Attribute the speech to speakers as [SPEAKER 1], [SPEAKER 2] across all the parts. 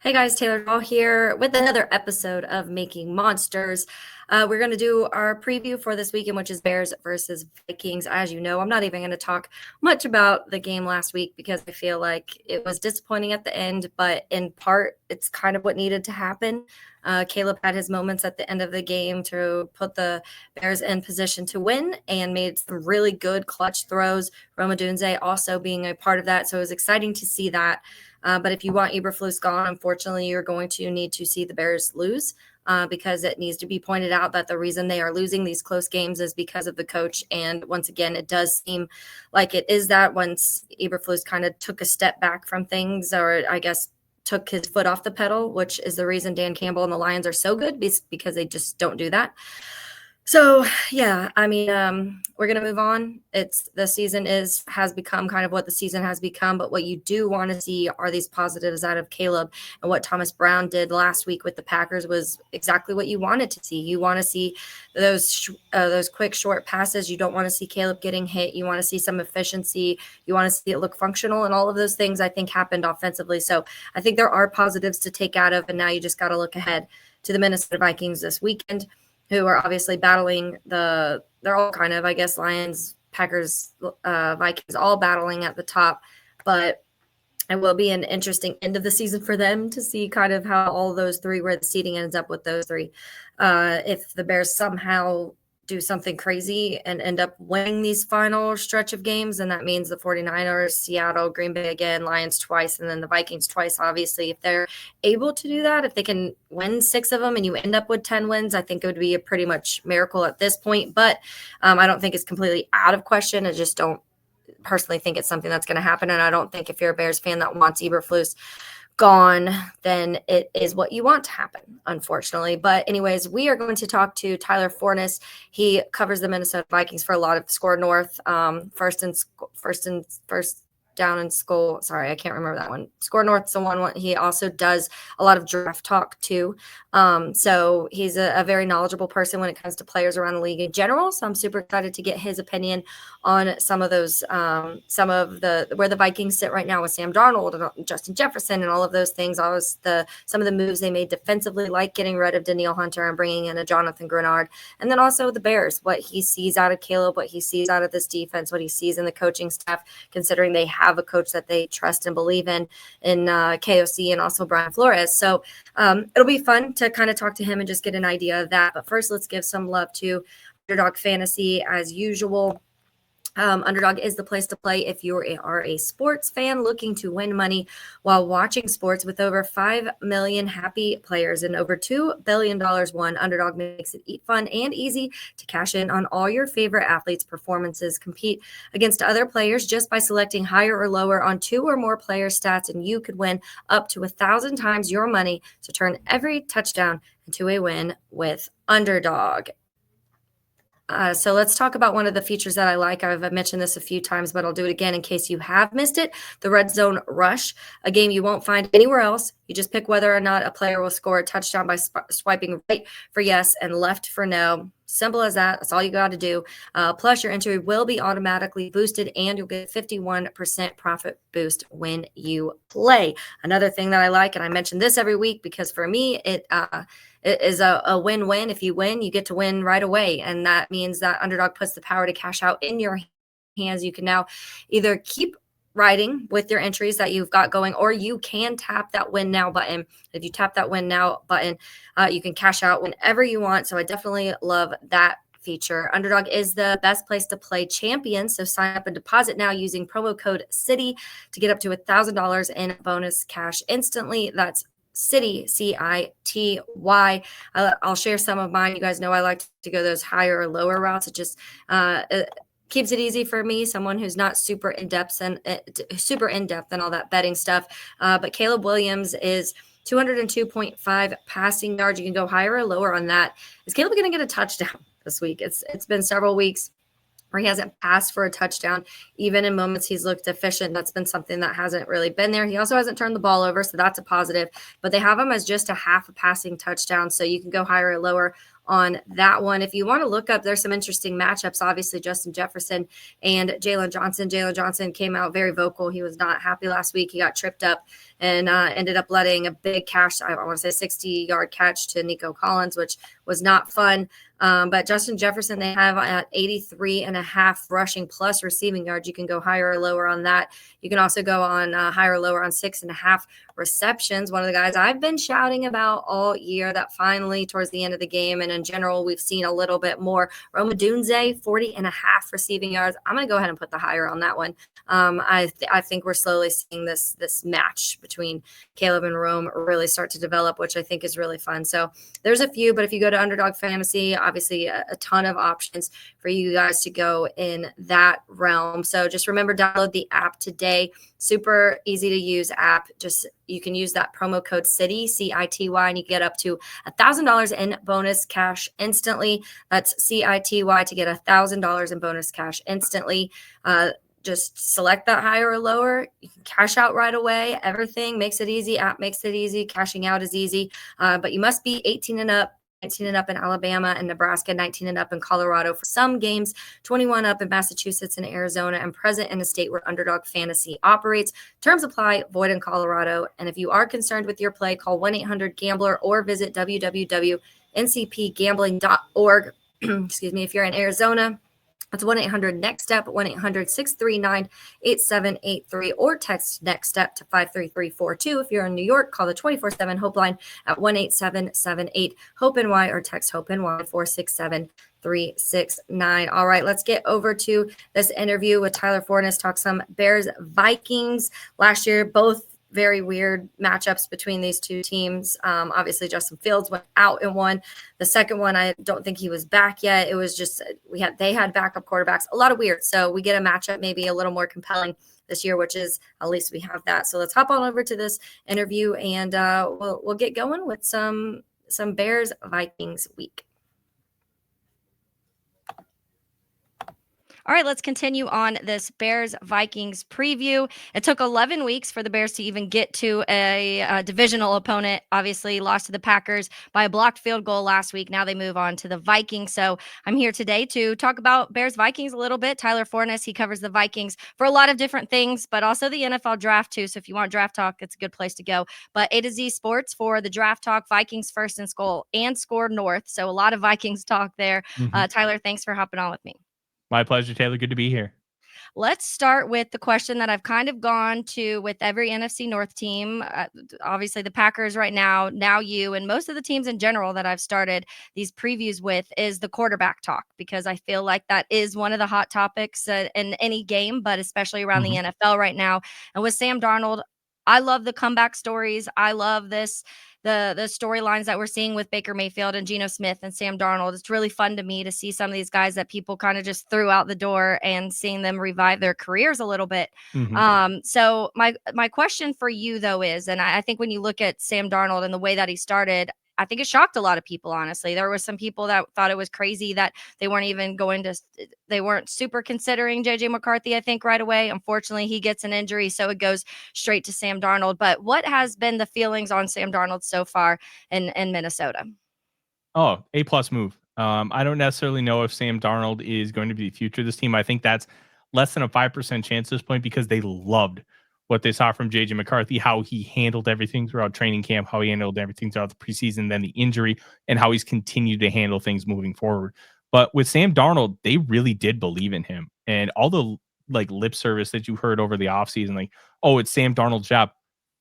[SPEAKER 1] Hey guys, Taylor Hall here with another episode of Making Monsters. We're going to do our preview for this weekend, which is Bears versus Vikings. As you know, I'm not even going to talk much about the game last week because I feel like it was disappointing at the end, but in part, it's kind of what needed to happen. Caleb had his moments at the end of the game to put the Bears in position to win and made some really good clutch throws. Roma Dunze also being a part of that. So it was exciting to see that. But if you want Eberflus gone, unfortunately, you're going to need to see the Bears lose because it needs to be pointed out that the reason they are losing these close games is because of the coach. And once again, it does seem like it is that once Eberflus kind of took a step back from things, or I guess took his foot off the pedal, which is the reason Dan Campbell and the Lions are so good because they just don't do that. So yeah, I mean, we're gonna move on. The season has become kind of what the season has become, but what you do want to see are these positives out of Caleb, and what Thomas Brown did last week with the Packers was exactly what you wanted to see. You want to see those quick short passes. You don't want to see Caleb getting hit. You want to see some efficiency. You want to see it look functional, and all of those things I think happened offensively. So I think there are positives to take out of, and now you just got to look ahead to the Minnesota Vikings this weekend, who are obviously battling they're all kind of, I guess, Lions, Packers, Vikings, all battling at the top. But it will be an interesting end of the season for them to see kind of how all those three, where the seeding ends up with those three. If the Bears somehow do something crazy and end up winning these final stretch of games, and that means the 49ers, Seattle, Green Bay again, Lions twice, and then the Vikings twice. Obviously, if they're able to do that, if they can win 6 of them and you end up with 10 wins, I think it would be a pretty much miracle at this point. But I don't think it's completely out of question. I just don't personally think it's something that's going to happen. And I don't think if you're a Bears fan that wants Eberflus gone, then it is what you want to happen, unfortunately. But anyways, we are going to talk to Tyler Forness. He covers the Minnesota Vikings for a lot of SKOR North, first down in Skol. Sorry, I can't remember that one. SKOR North's the one. He also does a lot of draft talk too. So he's a very knowledgeable person when it comes to players around the league in general. So I'm super excited to get his opinion on some of those, some of the where the Vikings sit right now with Sam Darnold and Justin Jefferson and all of those things. Some of the moves they made defensively, like getting rid of Danielle Hunter and bringing in a Jonathan Grenard, and then also the Bears, what he sees out of Caleb, what he sees out of this defense, what he sees in the coaching staff, considering they have a coach that they trust and believe in KOC and also Brian Flores. So it'll be fun to kind of talk to him and just get an idea of that. But first, let's give some love to Underdog Fantasy as usual. Underdog is the place to play if you are a sports fan looking to win money while watching sports. With over 5 million happy players and over $2 billion won, Underdog makes it fun and easy to cash in on all your favorite athletes' performances. Compete against other players just by selecting higher or lower on 2 or more player stats, and you could win up to 1,000 times your money. So turn every touchdown into a win with Underdog. So let's talk about one of the features that I like. I've mentioned this a few times, but I'll do it again in case you have missed it. The Red Zone Rush, a game you won't find anywhere else. You just pick whether or not a player will score a touchdown by swiping right for yes and left for no. Simple as that. That's all you got to do. Plus, your entry will be automatically boosted, and you'll get 51% profit boost when you play. Another thing that I like, and I mention this every week because for me, it is a win-win. If you win, you get to win right away, and that means that Underdog puts the power to cash out in your hands. You can now either keep riding with your entries that you've got going, or you can tap that win now button. If you tap that win now button, you can cash out whenever you want. So I definitely love that feature. Underdog is the best place to play champions. So sign up and deposit now using promo code CITY to get up to $1,000 in bonus cash instantly. That's City, CITY. I'll share some of mine. You guys know I like to go those higher or lower routes. It just keeps it easy for me, someone who's not super in depth and all that betting stuff. But Caleb Williams is 202.5 passing yards. You can go higher or lower on that. Is Caleb going to get a touchdown this week? It's been several weeks where he hasn't passed for a touchdown. Even in moments he's looked efficient. That's been something that hasn't really been there. He also hasn't turned the ball over, so that's a positive. But they have him as just a half a passing touchdown, so you can go higher or lower on that one. If you want to look up, there's some interesting matchups. Obviously, Justin Jefferson and Jalen Johnson. Jalen Johnson came out very vocal. He was not happy last week. He got tripped up and ended up letting a big catch, I want to say 60-yard catch to Nico Collins, which was not fun. But Justin Jefferson, they have at 83.5 rushing plus receiving yards. You can go higher or lower on that. You can also go on higher or lower on 6.5 receptions. One of the guys I've been shouting about all year that finally towards the end of the game and in general we've seen a little bit more. Roma Dunze, 40.5 receiving yards. I'm going to go ahead and put the higher on that one. I think we're slowly seeing this match between Caleb and Rome really start to develop, which I think is really fun. So there's a few, but if you go to Underdog Fantasy, obviously a ton of options for you guys to go in that realm. So just remember, download the app today. Super easy to use app. Just you can use that promo code CITY, CITY, and you get up to $1,000 in bonus cash instantly. That's CITY to get $1,000 in bonus cash instantly. Just select that higher or lower. You can cash out right away. Everything makes it easy. App makes it easy. Cashing out is easy. But you must be 18 and up. 19 and up in Alabama and Nebraska, 19 and up in Colorado for some games, 21 up in Massachusetts and Arizona, and present in a state where Underdog Fantasy operates. Terms apply, void in Colorado. And if you are concerned with your play, call 1-800-GAMBLER or visit www.ncpgambling.org. Excuse me. If you're in Arizona, it's 1-800-NEXT-STEP, 1-800-639-8783, or text NEXT STEP to 53342. If you're in New York, call the 24/7 Hope line at 1-8778-HOPE-NY or text HOPE-NY 467-369. All right, let's get over to this interview with Tyler Forness. Talk some Bears Vikings. Last year, both very weird matchups between these two teams. Obviously, Justin Fields went out in one. The second one, I don't think he was back yet. It was just they had backup quarterbacks. A lot of weird. So we get a matchup maybe a little more compelling this year, which is at least we have that. So let's hop on over to this interview and we'll get going with some Bears Vikings week. All right, let's continue on this Bears-Vikings preview. It took 11 weeks for the Bears to even get to a divisional opponent. Obviously, lost to the Packers by a blocked field goal last week. Now they move on to the Vikings. So I'm here today to talk about Bears-Vikings a little bit. Tyler Forness, he covers the Vikings for a lot of different things, but also the NFL draft too. So if you want draft talk, it's a good place to go. But A to Z Sports for the draft talk, Vikings First and Skol, and SKOR North. So a lot of Vikings talk there. Tyler, thanks for hopping on with me.
[SPEAKER 2] My pleasure, Taylor. Good to be here.
[SPEAKER 1] Let's start with the question that I've kind of gone to with every NFC North team. Obviously, the Packers right now you, and most of the teams in general that I've started these previews with is the quarterback talk, because I feel like that is one of the hot topics in any game, but especially around the NFL right now. And with Sam Darnold, I love the comeback stories. I love the storylines that we're seeing with Baker Mayfield and Geno Smith and Sam Darnold. It's really fun to me to see some of these guys that people kind of just threw out the door and seeing them revive their careers a little bit. So my question for you though is, and I think when you look at Sam Darnold and the way that he started, I think it shocked a lot of people, honestly. There were some people that thought it was crazy that they weren't super considering JJ McCarthy, I think, right away. Unfortunately, he gets an injury, so it goes straight to Sam Darnold. But what has been the feelings on Sam Darnold so far in Minnesota?
[SPEAKER 2] Oh, A+ move. I don't necessarily know if Sam Darnold is going to be the future of this team. I think that's less than a 5% chance at this point, because they loved what they saw from JJ McCarthy, how he handled everything throughout training camp, how he handled everything throughout the preseason, then the injury, and how he's continued to handle things moving forward. But with Sam Darnold, they really did believe in him. And all the lip service that you heard over the offseason, oh, it's Sam Darnold's job.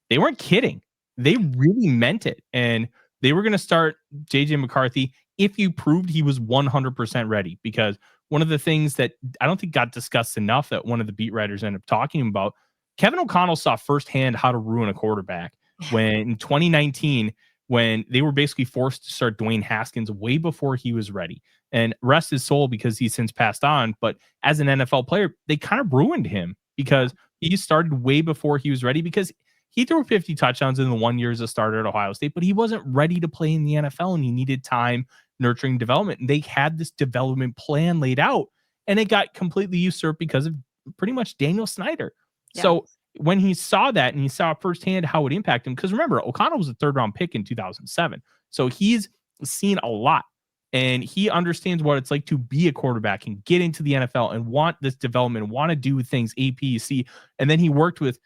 [SPEAKER 2] They weren't kidding. They really meant it. And they were going to start JJ McCarthy if you proved he was 100% ready. Because one of the things that I don't think got discussed enough that one of the beat writers ended up talking about, Kevin O'Connell saw firsthand how to ruin a quarterback when in 2019, when they were basically forced to start Dwayne Haskins way before he was ready. And rest his soul, because he's since passed on. But as an NFL player, they kind of ruined him because he started way before he was ready, because he threw 50 touchdowns in the 1 year as a starter at Ohio State, but he wasn't ready to play in the NFL, and he needed time nurturing development. And they had this development plan laid out, and it got completely usurped because of pretty much Daniel Snyder. Yeah. So when he saw that and he saw firsthand how it impacted him, because remember, O'Connell was a 3rd-round pick in 2007. So he's seen a lot, and he understands what it's like to be a quarterback and get into the NFL and want this development, want to do things A, P, C. And then he worked with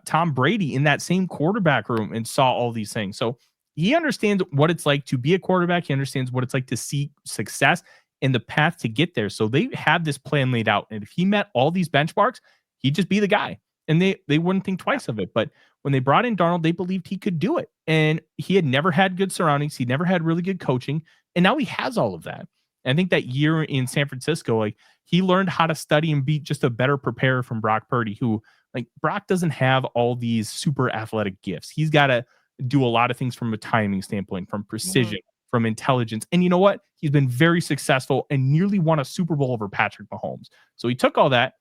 [SPEAKER 2] Tom Brady in that same quarterback room and saw all these things. So he understands what it's like to be a quarterback. He understands what it's like to see success and the path to get there. So they have this plan laid out. And if he met all these benchmarks, he'd just be the guy. And they wouldn't think twice of it. But when they brought in Darnold, they believed he could do it. And he had never had good surroundings. He never had really good coaching. And now he has all of that. And I think that year in San Francisco, like he learned how to study and be just a better preparer from Brock Purdy, who like Brock doesn't have all these super athletic gifts. He's got to do a lot of things from a timing standpoint, from precision, from intelligence. And you know what? He's been very successful and nearly won a Super Bowl over Patrick Mahomes. So he took all that,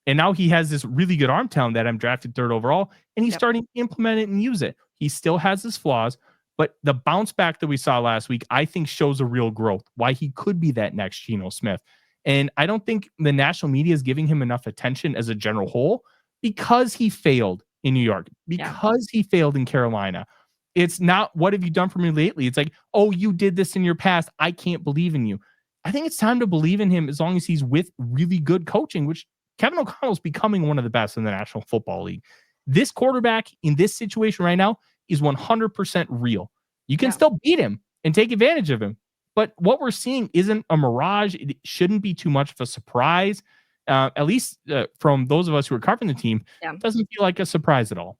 [SPEAKER 2] and now he has this really good arm talent that I'm drafted 3rd overall, and he's starting to implement it and use it. He still has his flaws, but the bounce back that we saw last week, I think shows a real growth, why he could be that next Geno Smith. And I don't think the national media is giving him enough attention as a general whole because he failed in New York, because he failed in Carolina. It's not, what have you done for me lately? It's like, oh, you did this in your past. I can't believe in you. I think it's time to believe in him as long as he's with really good coaching, which Kevin O'Connell's becoming one of the best in the National Football League. This quarterback in this situation right now is 100% real. You can still beat him and take advantage of him. But what we're seeing isn't a mirage. It shouldn't be too much of a surprise. At least from those of us who are covering the team, it doesn't feel like a surprise at all.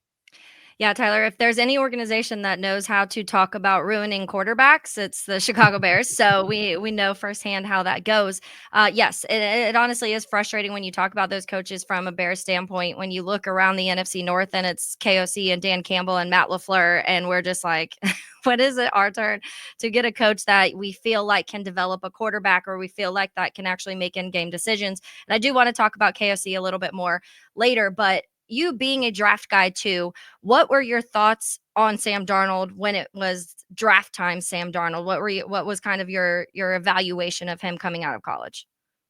[SPEAKER 1] Yeah, Tyler, if there's any organization that knows how to talk about ruining quarterbacks, it's the Chicago Bears. So we know firsthand how that goes. Yes, it honestly is frustrating when you talk about those coaches from a Bears standpoint. When you look around the NFC North and it's KOC and Dan Campbell and Matt LaFleur, and we're just like, when is it our turn to get a coach that we feel like can develop a quarterback, or we feel like that can actually make in-game decisions? And I do want to talk about KOC a little bit more later, but you being a draft guy too, what were your thoughts on Sam Darnold when it was draft time? Sam Darnold, what was kind of your evaluation of him coming out of college?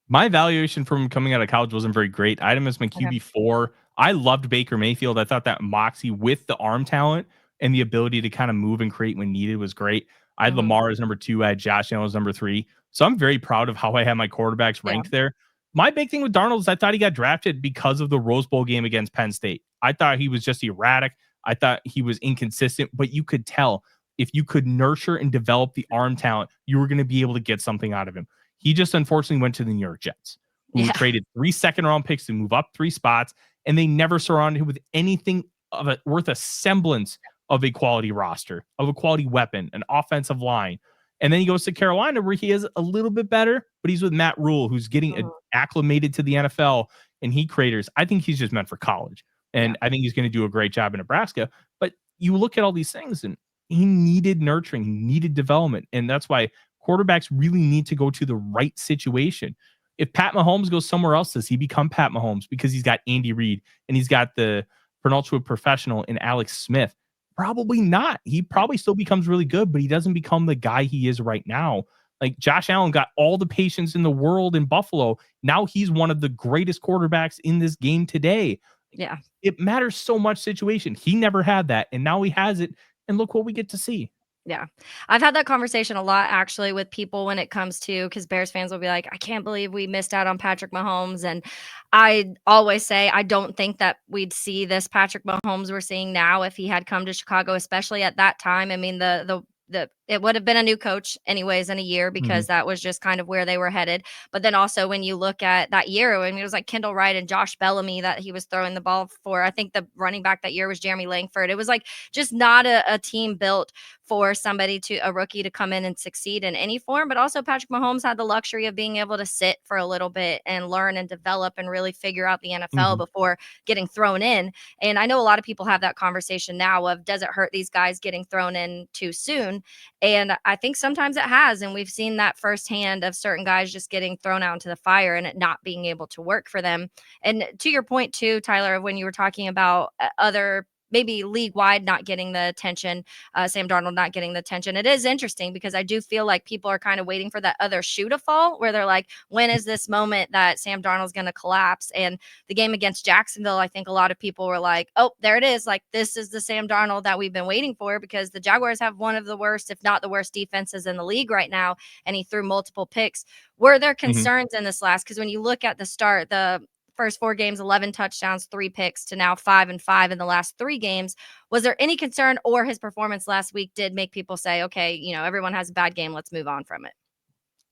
[SPEAKER 2] My evaluation from coming out of college wasn't very great. I had him as my QB4. I loved Baker Mayfield. I thought that moxie with the arm talent and the ability to kind of move and create when needed was great. I had Lamar as number 2. I had Josh Allen as number 3. So I'm very proud of how I had my quarterbacks ranked there. My big thing with Darnold is I thought he got drafted because of the Rose Bowl game against Penn State. I thought he was just erratic. I thought he was inconsistent, but you could tell if you could nurture and develop the arm talent, you were going to be able to get something out of him. He just unfortunately went to the New York Jets, who traded 3 second-round picks to move up 3 spots, and they never surrounded him with anything of it worth a semblance of a quality roster, of a quality weapon, an offensive line. And then he goes to Carolina, where he is a little bit better, but he's with Matt Rule, who's getting acclimated to the NFL, and he craters. I think he's just meant for college, and I think he's going to do a great job in Nebraska. But you look at all these things, and he needed nurturing, he needed development, and that's why quarterbacks really need to go to the right situation. If Pat Mahomes goes somewhere else, does he become Pat Mahomes because he's got Andy Reid and he's got the penultimate professional in Alex Smith? Probably not. He probably still becomes really good, but he doesn't become the guy he is right now. Like Josh Allen got all the patience in the world in Buffalo. Now he's one of the greatest quarterbacks in this game today.
[SPEAKER 1] Yeah.
[SPEAKER 2] It matters so much situation. He never had that, and now he has it, and look what we get to see.
[SPEAKER 1] Yeah. I've had that conversation a lot actually with people when it comes to, because Bears fans will be like, I can't believe we missed out on Patrick Mahomes. And I always say, I don't think that we'd see this Patrick Mahomes we're seeing now if he had come to Chicago, especially at that time. I mean, it would have been a new coach anyways in a year, because that was just kind of where they were headed. But then also when you look at that year, I mean, it was like Kendall Wright and Josh Bellamy that he was throwing the ball for. I think the running back that year was Jeremy Langford. It was like just not a team built for a rookie to come in and succeed in any form. But also Patrick Mahomes had the luxury of being able to sit for a little bit and learn and develop and really figure out the NFL before getting thrown in. And I know a lot of people have that conversation now of, does it hurt these guys getting thrown in too soon? And I think sometimes it has. And we've seen that firsthand of certain guys just getting thrown out into the fire and it not being able to work for them. And to your point too, Tyler, when you were talking about other maybe league wide not getting the attention, Sam Darnold not getting the attention. It is interesting because I do feel like people are kind of waiting for that other shoe to fall, where they're like, when is this moment that Sam Darnold's going to collapse? And the game against Jacksonville, I think a lot of people were like, oh, there it is. Like, this is the Sam Darnold that we've been waiting for, because the Jaguars have one of the worst, if not the worst defenses in the league right now. And he threw multiple picks. Were there concerns in this last? Because when you look at the start, the first 4 games, 11 touchdowns, 3 picks to now 5-5 in the last 3 games. Was there any concern, or his performance last week did make people say, okay, everyone has a bad game, let's move on from it?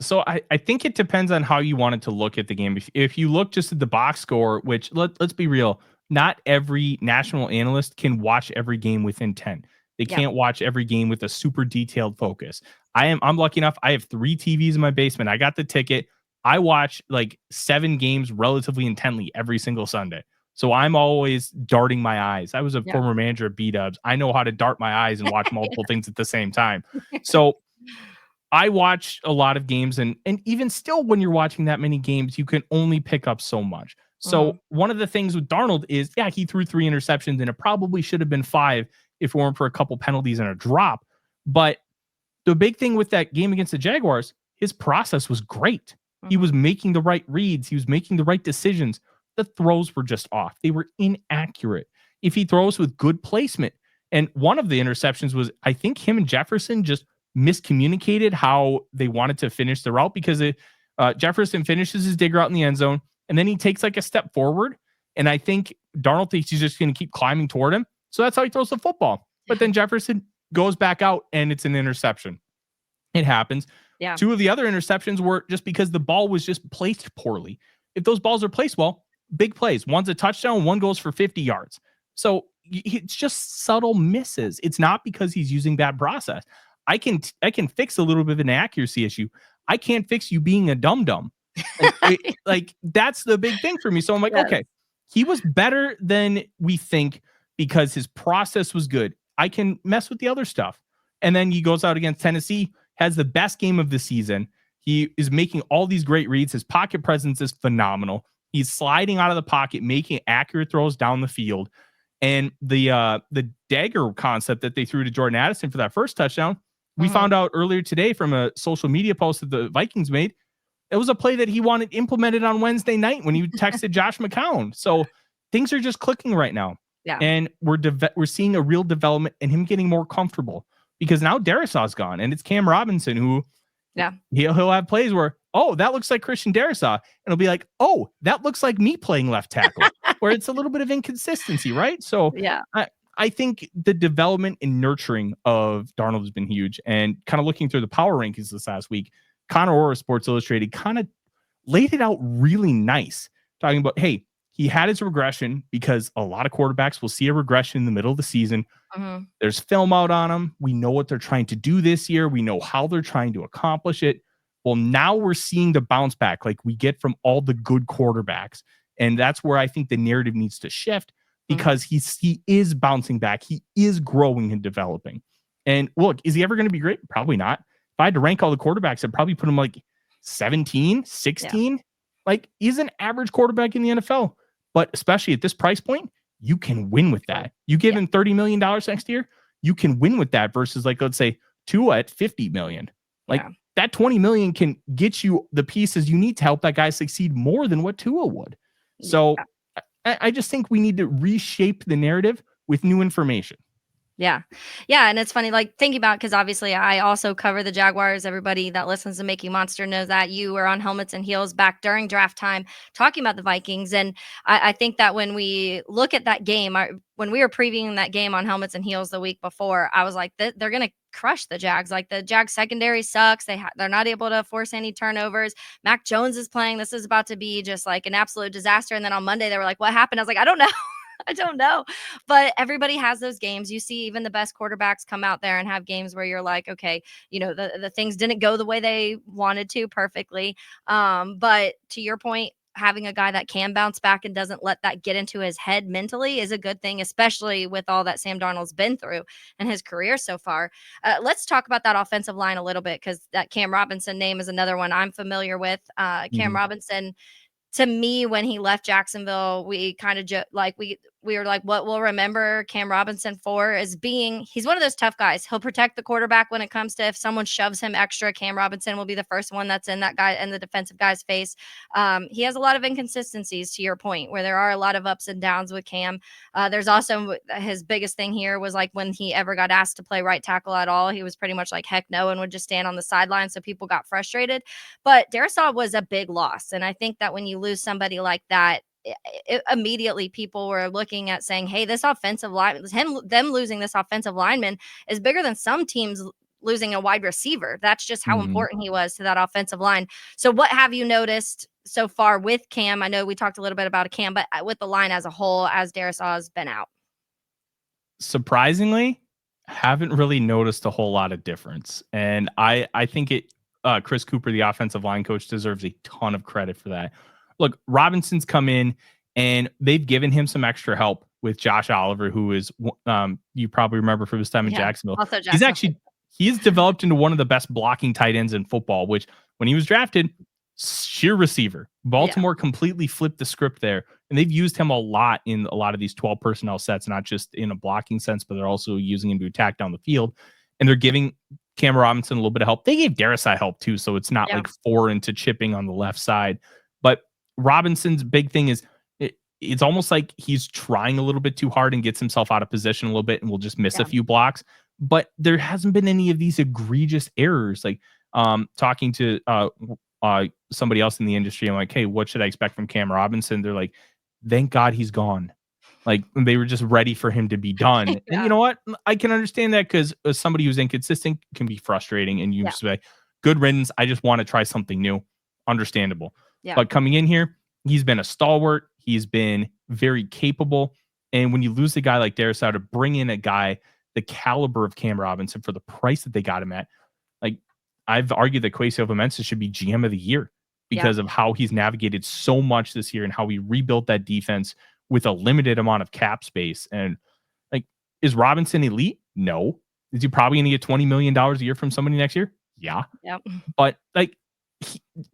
[SPEAKER 2] So I think it depends on how you wanted to look at the game. If you look just at the box score, which let's be real, not every national analyst can watch every game within 10. They can't watch every game with a super detailed focus. I'm lucky enough. I have 3 TVs in my basement. I got the ticket. I watch like 7 games relatively intently every single Sunday. So I'm always darting my eyes. I was a former manager of B-Dubs. I know how to dart my eyes and watch multiple things at the same time. So I watch a lot of games, and even still, when you're watching that many games, you can only pick up so much. So one of the things with Darnold is, he threw 3 interceptions, and it probably should have been 5 if it weren't for a couple penalties and a drop. But the big thing with that game against the Jaguars, his process was great. He was making the right reads. He was making the right decisions. The throws were just off. They were inaccurate. If he throws with good placement, and one of the interceptions was, I think him and Jefferson just miscommunicated how they wanted to finish the route, because Jefferson finishes his dig route in the end zone, and then he takes like a step forward. And I think Darnold thinks he's just going to keep climbing toward him. So that's how he throws the football. But then Jefferson goes back out and it's an interception. It happens.
[SPEAKER 1] Yeah.
[SPEAKER 2] 2 of the other interceptions were just because the ball was just placed poorly. If those balls are placed well, big plays. One's a touchdown, one goes for 50 yards. So it's just subtle misses. It's not because he's using bad process. I can fix a little bit of an accuracy issue. I can't fix you being a dum-dum. Like that's the big thing for me. So I'm like, okay, he was better than we think because his process was good. I can mess with the other stuff. And then he goes out against Tennessee, has the best game of the season. He is making all these great reads. His pocket presence is phenomenal. He's sliding out of the pocket, making accurate throws down the field. And the dagger concept that they threw to Jordan Addison for that first touchdown, we found out earlier today from a social media post that the Vikings made. It was a play that he wanted implemented on Wednesday night when he texted Josh McCown. So things are just clicking right now.
[SPEAKER 1] Yeah.
[SPEAKER 2] And we're seeing a real development and him getting more comfortable, because now Darrisaw's gone and it's Cam Robinson who he'll have plays where, oh, that looks like Christian Darrisaw. And it'll be like, oh, that looks like me playing left tackle, where it's a little bit of inconsistency, right? So I think the development and nurturing of Darnold has been huge. And kind of looking through the power rankings this last week, Connor Orr, Sports Illustrated, kind of laid it out really nice, talking about, hey, he had his regression because a lot of quarterbacks will see a regression in the middle of the season. There's film out on them. We know what they're trying to do this year. We know how they're trying to accomplish it. Well, now we're seeing the bounce back like we get from all the good quarterbacks. And that's where I think the narrative needs to shift, because he is bouncing back. He is growing and developing. And look, is he ever going to be great? Probably not. If I had to rank all the quarterbacks, I'd probably put him like 17, 16. Yeah. Like, he's an average quarterback in the NFL. But especially at this price point, you can win with that. You give him $30 million next year, you can win with that versus, like, let's say Tua at $50 million. Like, that $20 million can get you the pieces you need to help that guy succeed more than what Tua would. So I just think we need to reshape the narrative with new information.
[SPEAKER 1] Yeah. And it's funny, like, thinking about, because obviously I also cover the Jaguars. Everybody that listens to Making Monster knows that. You were on Helmets and Heels back during draft time talking about the Vikings. And I think that when we look at that game, when we were previewing that game on Helmets and Heels the week before, I was like, they're going to crush the Jags. Like, the Jags secondary sucks. They're not able to force any turnovers. Mac Jones is playing. This is about to be just like an absolute disaster. And then on Monday, they were like, what happened? I was like, I don't know. I don't know. But everybody has those games. You see even the best quarterbacks come out there and have games where you're like, okay, the things didn't go the way they wanted to perfectly. But to your point, having a guy that can bounce back and doesn't let that get into his head mentally is a good thing, especially with all that Sam Darnold's been through in his career so far. Let's talk about that offensive line a little bit, because that Cam Robinson name is another one I'm familiar with. Cam Robinson, to me, when he left Jacksonville, we kind of we were like, what we'll remember Cam Robinson for is being, he's one of those tough guys. He'll protect the quarterback when it comes to, if someone shoves him extra, Cam Robinson will be the first one that's in that guy and the defensive guy's face. He has a lot of inconsistencies, to your point, where there are a lot of ups and downs with Cam. There's also his biggest thing here was like when he ever got asked to play right tackle at all, he was pretty much like, heck no, and would just stand on the sideline. So people got frustrated. But Darrisaw was a big loss. And I think that when you lose somebody like that, immediately people were looking at saying, hey, this offensive line, them losing this offensive lineman is bigger than some teams losing a wide receiver. That's just how important he was to that offensive line. So what have you noticed so far with Cam? I know we talked a little bit about Cam, but with the line as a whole, as Darrisaw's been out.
[SPEAKER 2] Surprisingly, haven't really noticed a whole lot of difference. And I think Chris Cooper, the offensive line coach, deserves a ton of credit for that. Look, Robinson's come in and they've given him some extra help with Josh Oliver, who is, you probably remember from his time in Jacksonville.
[SPEAKER 1] Also Jacksonville.
[SPEAKER 2] He's developed into one of the best blocking tight ends in football, which when he was drafted, sheer receiver. Baltimore completely flipped the script there. And they've used him a lot in a lot of these 12 personnel sets, not just in a blocking sense, but they're also using him to attack down the field. And they're giving Cam Robinson a little bit of help. They gave Darrisaw help too, so it's not like foreign to chipping on the left side. But Robinson's big thing is it's almost like he's trying a little bit too hard and gets himself out of position a little bit and will just miss a few blocks. But there hasn't been any of these egregious errors. Like talking to somebody else in the industry, I'm like, hey, what should I expect from Cam Robinson? They're like, thank God he's gone. Like they were just ready for him to be done. And you know what? I can understand that because somebody who's inconsistent can be frustrating. And you just say, good riddance. I just want to try something new. Understandable. But coming in here, he's been a stalwart. He's been very capable. And when you lose a guy like Darrisaw to bring in a guy the caliber of Cam Robinson for the price that they got him at, like I've argued that Kwesi Ovamensa should be GM of the year because of how he's navigated so much this year and how he rebuilt that defense with a limited amount of cap space. And like, is Robinson elite? No. Is he probably going to get $20 million a year from somebody next year? Yeah. But like,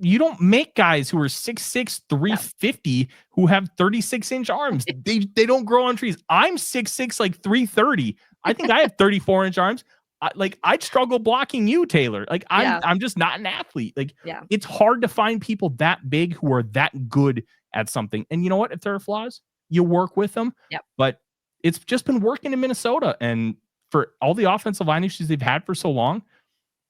[SPEAKER 2] you don't make guys who are 6'6", 350 who have 36-inch arms. They don't grow on trees. I'm 6'6", like 330. I think I have 34-inch arms. I'd struggle blocking you, Taylor. Like I'm just not an athlete. Like it's hard to find people that big who are that good at something. And you know what? If there are flaws, you work with them. But it's just been working in Minnesota. And for all the offensive line issues they've had for so long,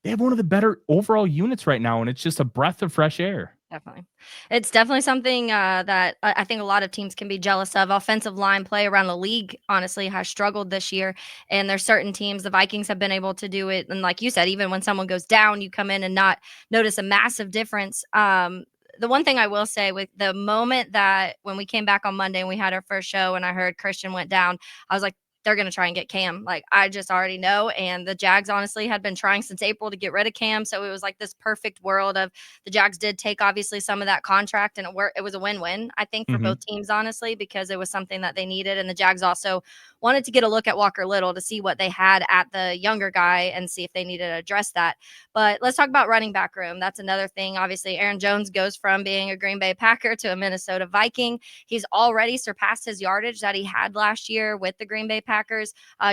[SPEAKER 2] they have one of the better overall units right now. And it's just a breath of fresh air.
[SPEAKER 1] Definitely. It's definitely something that I think a lot of teams can be jealous of. Offensive line play around the league, honestly, has struggled this year. And there's certain teams, the Vikings have been able to do it. And like you said, even when someone goes down, you come in and not notice a massive difference. The one thing I will say with the moment that when we came back on Monday and we had our first show and I heard Christian went down, I was like, they're going to try and get Cam. Like, I just already know. And the Jags honestly had been trying since April to get rid of Cam. So it was like this perfect world of the Jags did take obviously some of that contract and it was a win-win, I think, for both teams, honestly, because it was something that they needed. And the Jags also wanted to get a look at Walker Little to see what they had at the younger guy and see if they needed to address that. But let's talk about running back room. That's another thing. Obviously, Aaron Jones goes from being a Green Bay Packer to a Minnesota Viking. He's already surpassed his yardage that he had last year with the Green Bay Packers.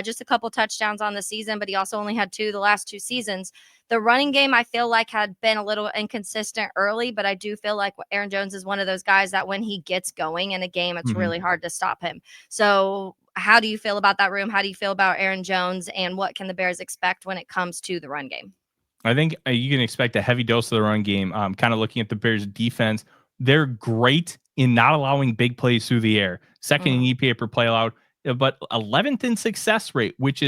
[SPEAKER 1] Just a couple touchdowns on the season, but he also only had 2 the last 2 seasons. The running game, I feel like, had been a little inconsistent early, but I do feel like Aaron Jones is one of those guys that when he gets going in a game, it's really hard to stop him. So how do you feel about that room? How do you feel about Aaron Jones, and what can the Bears expect when it comes to the run game?
[SPEAKER 2] I think you can expect a heavy dose of the run game. Kind of looking at the Bears defense, they're great in not allowing big plays through the air. Second in EPA per play allowed, but 11th in success rate, which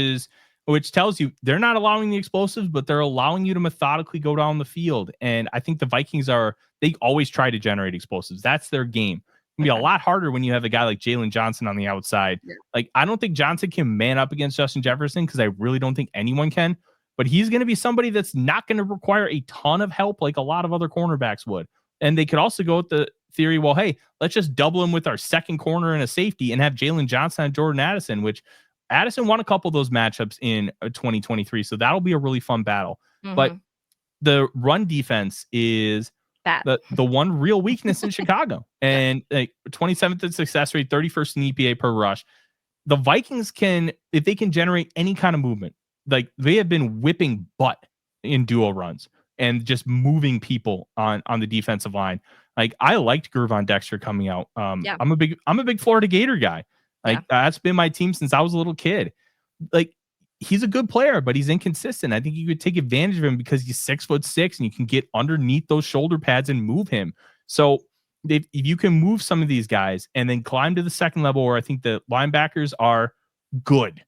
[SPEAKER 2] tells you they're not allowing the explosives, but they're allowing you to methodically go down the field. And I think the Vikings they always try to generate explosives. That's their game. It can be a lot harder when you have a guy like Jalen Johnson on the outside. Like, I don't think Johnson can man up against Justin Jefferson because I really don't think anyone can. But he's going to be somebody that's not going to require a ton of help like a lot of other cornerbacks would. And they could also go with the theory, well, hey, let's just double him with our second corner and a safety and have Jalen Johnson and Jordan Addison, which Addison won a couple of those matchups in 2023. So that'll be a really fun battle. But the run defense is the one real weakness in Chicago. And like 27th in success rate, 31st in EPA per rush. The Vikings can, if they can generate any kind of movement, like they have been whipping butt in duo runs and just moving people on the defensive line. Like, I liked Gervon Dexter coming out. I'm a big Florida Gator guy. Like that's been my team since I was a little kid. Like, he's a good player, but he's inconsistent. I think you could take advantage of him because he's 6'6" and you can get underneath those shoulder pads and move him. So if you can move some of these guys and then climb to the second level where I think the linebackers are good.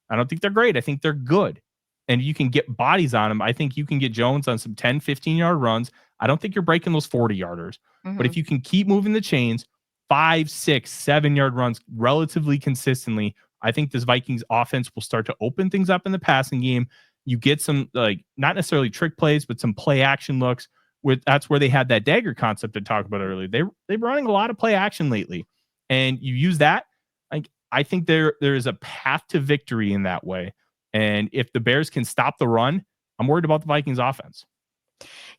[SPEAKER 2] I don't think they're great. I think they're good. And you can get bodies on them. I think you can get Jones on some 10, 15-yard runs. I don't think you're breaking those 40-yarders. But if you can keep moving the chains, 5, 6, 7-yard runs relatively consistently, I think this Vikings offense will start to open things up in the passing game. You get some, like, not necessarily trick plays, but some play action looks. That's where they had that dagger concept to talk about earlier. They're running a lot of play action lately. And you use that. Like, I think there is a path to victory in that way. And if the Bears can stop the run, I'm worried about the Vikings offense.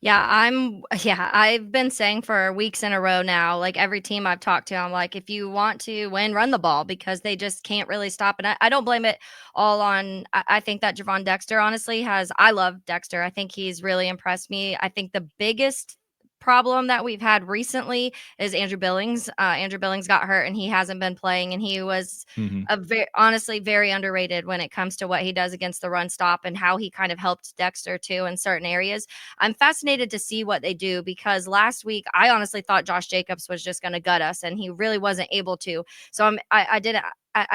[SPEAKER 1] I've been saying for weeks in a row now, like every team I've talked to, I'm like, if you want to win, run the ball, because they just can't really stop. And I don't blame it all on, I think that Javon Dexter honestly I love Dexter. I think he's really impressed me. I think the biggest problem that we've had recently is Andrew Billings. Andrew Billings got hurt and he hasn't been playing, and he was honestly very underrated when it comes to what he does against the run stop and how he kind of helped Dexter too in certain areas. I'm fascinated to see what they do, because last week I honestly thought Josh Jacobs was just going to gut us, and he really wasn't able to. So I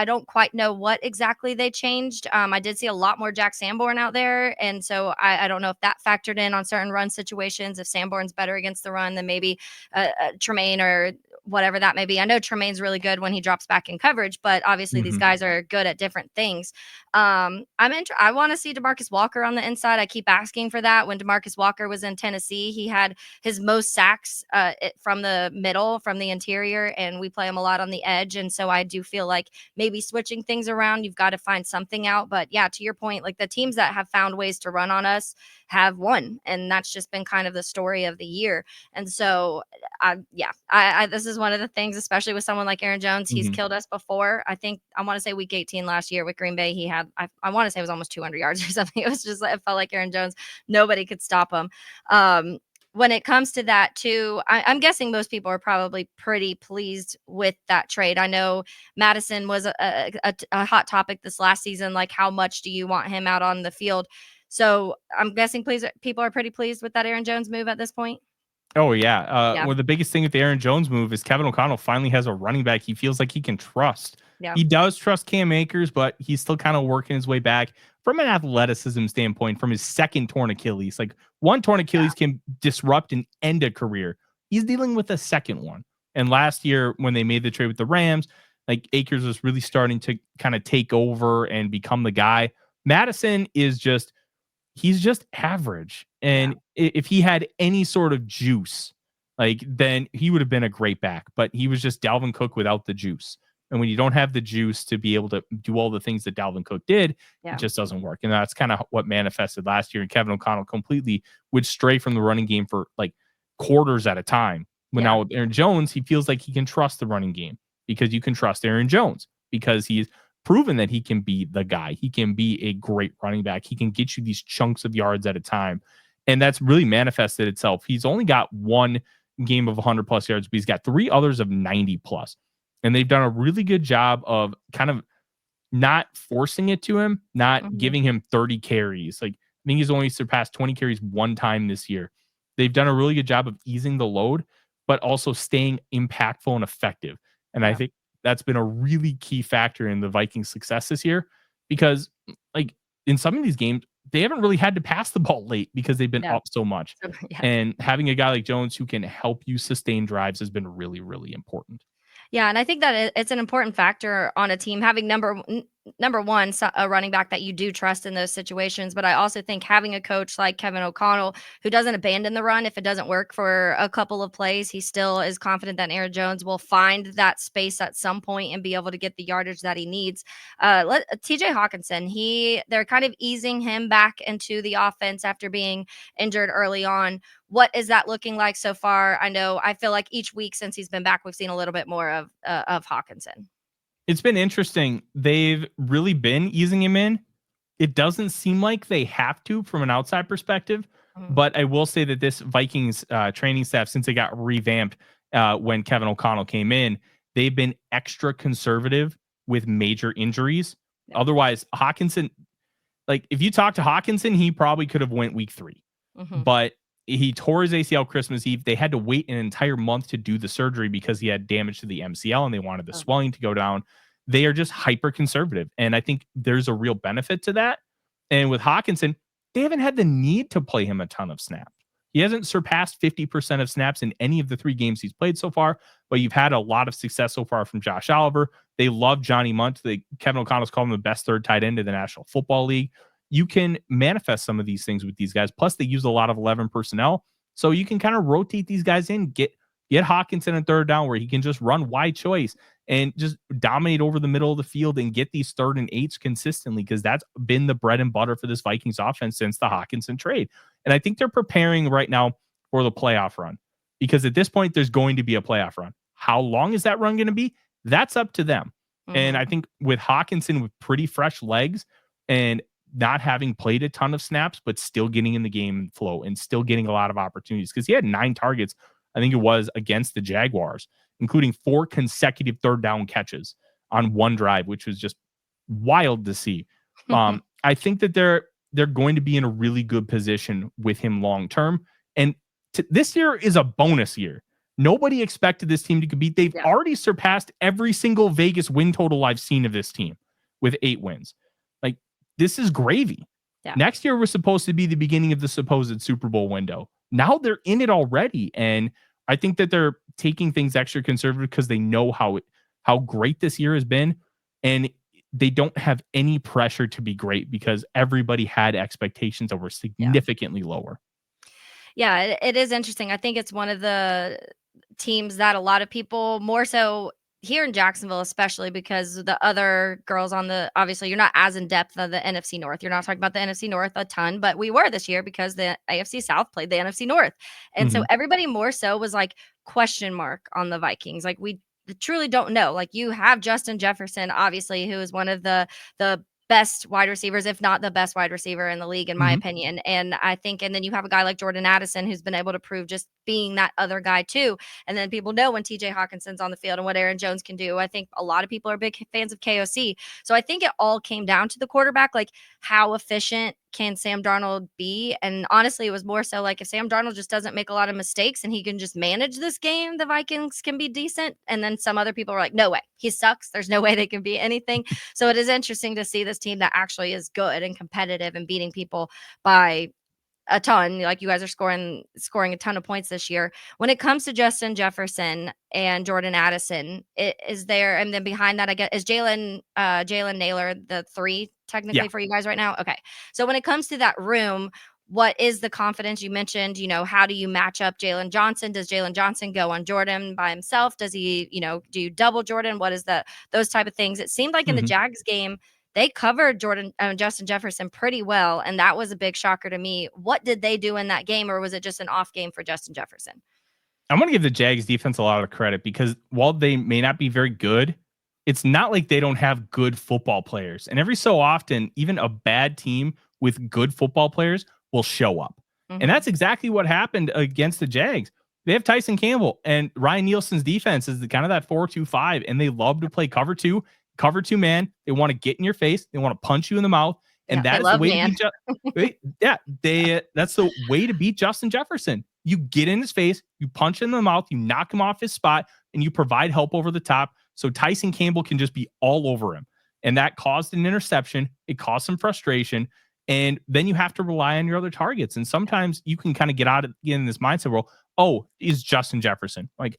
[SPEAKER 1] don't quite know what exactly they changed. I did see a lot more Jack Sanborn out there, and so I don't know if that factored in on certain run situations. If Sanborn's better against the run than maybe Tremaine or whatever that may be. I know Tremaine's really good when he drops back in coverage, but obviously these guys are good at different things. I want to see DeMarcus Walker on the inside. I keep asking for that. When DeMarcus Walker was in Tennessee, he had his most sacks from the middle, from the interior, and we play him a lot on the edge. And so I do feel like maybe switching things around, you've got to find something out. But yeah, to your point, like the teams that have found ways to run on us have won, and that's just been kind of the story of the year. And so this is one of the things, especially with someone like Aaron Jones. He's killed us before. I want to say week 18 last year with Green Bay, he had, I want to say it was almost 200 yards or something. It was just, it felt like Aaron Jones, nobody could stop him. When it comes to that too, I'm guessing most people are probably pretty pleased with that trade. I know Madison was a hot topic this last season. Like, how much do you want him out on the field? So I'm guessing people are pretty pleased with that Aaron Jones move at this point.
[SPEAKER 2] Oh, yeah. Well, the biggest thing with the Aaron Jones move is Kevin O'Connell finally has a running back he feels like he can trust.
[SPEAKER 1] Yeah.
[SPEAKER 2] He does trust Cam Akers, but he's still kind of working his way back from an athleticism standpoint from his second torn Achilles. Like, one torn Achilles can disrupt and end a career. He's dealing with a second one. And last year, when they made the trade with the Rams, like, Akers was really starting to kind of take over and become the guy. Madison is he's just average. And if he had any sort of juice, like, then he would have been a great back. But he was just Dalvin Cook without the juice. And when you don't have the juice to be able to do all the things that Dalvin Cook did, it just doesn't work. And that's kind of what manifested last year. And Kevin O'Connell completely would stray from the running game for like quarters at a time. But now with Aaron Jones, he feels like he can trust the running game, because you can trust Aaron Jones because he's proven that he can be the guy. He can be a great running back. He can get you these chunks of yards at a time. And that's really manifested itself. He's only got one game of 100 plus yards, but he's got 3 others of 90 plus. And they've done a really good job of kind of not forcing it to him, not giving him 30 carries. Like, I think he's only surpassed 20 carries one time this year. They've done a really good job of easing the load, but also staying impactful and effective. And I think that's been a really key factor in the Vikings' success this year, because like in some of these games, they haven't really had to pass the ball late because they've been up so much. And having a guy like Jones who can help you sustain drives has been really, really important.
[SPEAKER 1] Yeah, and I think that it's an important factor on a team having number one, a running back that you do trust in those situations. But I also think having a coach like Kevin O'Connell, who doesn't abandon the run if it doesn't work for a couple of plays, he still is confident that Aaron Jones will find that space at some point and be able to get the yardage that he needs. TJ Hawkinson, they're kind of easing him back into the offense after being injured early on. What is that looking like so far? I feel like each week since he's been back, we've seen a little bit more of Hawkinson.
[SPEAKER 2] It's been interesting. They've really been easing him in. It doesn't seem like they have to from an outside perspective, but I will say that this Vikings training staff, since they got revamped when Kevin O'Connell came in, they've been extra conservative with major injuries. Otherwise, Hawkinson, like if you talk to Hawkinson, he probably could have went week 3. But he tore his ACL Christmas Eve. They had to wait an entire month to do the surgery because he had damage to the MCL and they wanted the swelling to go down. They are just hyper conservative. And I think there's a real benefit to that. And with Hawkinson, they haven't had the need to play him a ton of snaps. He hasn't surpassed 50% of snaps in any of the 3 games he's played so far, but you've had a lot of success so far from Josh Oliver. They love Johnny Munt. Kevin O'Connell's called him the best third tight end in the National Football League. You can manifest some of these things with these guys. Plus, they use a lot of 11 personnel. So you can kind of rotate these guys in, get Hawkinson in third down where he can just run wide choice and just dominate over the middle of the field and get these 3rd and 8s consistently, because that's been the bread and butter for this Vikings offense since the Hawkinson trade. And I think they're preparing right now for the playoff run, because at this point, there's going to be a playoff run. How long is that run going to be? That's up to them. And I think with Hawkinson with pretty fresh legs and not having played a ton of snaps, but still getting in the game flow and still getting a lot of opportunities, because he had 9 targets, I think it was, against the Jaguars, including 4 consecutive third down catches on one drive, which was just wild to see. I think that they're going to be in a really good position with him long term. And this year is a bonus year. Nobody expected this team to compete. They've already surpassed every single Vegas win total I've seen of this team with 8 wins. Like, this is gravy. Yeah. Next year was supposed to be the beginning of the supposed Super Bowl window. Now they're in it already. And I think that they're taking things extra conservative because they know how great this year has been. And they don't have any pressure to be great because everybody had expectations that were significantly lower.
[SPEAKER 1] Yeah, it is interesting. I think it's one of the teams that a lot of people, more so here in Jacksonville, especially because the other girls on the, obviously you're not as in depth of the NFC North. You're not talking about the NFC North a ton, but we were this year because the AFC South played the NFC North. And so everybody more so was like question mark on the Vikings. Like, we truly don't know. Like, you have Justin Jefferson, obviously, who is one of the best wide receivers, if not the best wide receiver in the league, in my opinion. And I think, and then you have a guy like Jordan Addison, who's been able to prove just being that other guy too. And then people know when TJ Hawkinson's on the field and what Aaron Jones can do. I think a lot of people are big fans of KOC. So I think it all came down to the quarterback, like, how efficient can Sam Darnold be? And honestly, it was more so like, if Sam Darnold just doesn't make a lot of mistakes and he can just manage this game, the Vikings can be decent. And then some other people are like, no way, he sucks. There's no way they can be anything. So it is interesting to see this team that actually is good and competitive and beating people by a ton. Like, you guys are scoring a ton of points this year. When it comes to Justin Jefferson and Jordan Addison, is there, and then behind that, I guess, is Jalen Naylor the 3 technically for you guys right now? Okay. So when it comes to that room, what is the confidence? You mentioned, how do you match up Jalen Johnson? Does Jalen Johnson go on Jordan by himself? Does he, do you double Jordan? What is those type of things? It seemed like in the Jags game, they covered Justin Jefferson pretty well, and that was a big shocker to me. What did they do in that game, or was it just an off game for Justin Jefferson?
[SPEAKER 2] I'm going to give the Jags defense a lot of credit, because while they may not be very good, it's not like they don't have good football players. And every so often, even a bad team with good football players will show up. And that's exactly what happened against the Jags. They have Tyson Campbell, and Ryan Nielsen's defense is kind of that 4-2-5, and they love to play cover two man. They want to get in your face. They want to punch you in the mouth. And that is the way to beat that's the way to beat Justin Jefferson. You get in his face, you punch him in the mouth, you knock him off his spot, and you provide help over the top so Tyson Campbell can just be all over him. And that caused an interception. It caused some frustration. And then you have to rely on your other targets. And sometimes you can kind of get in this mindset where, oh, is Justin Jefferson. Like,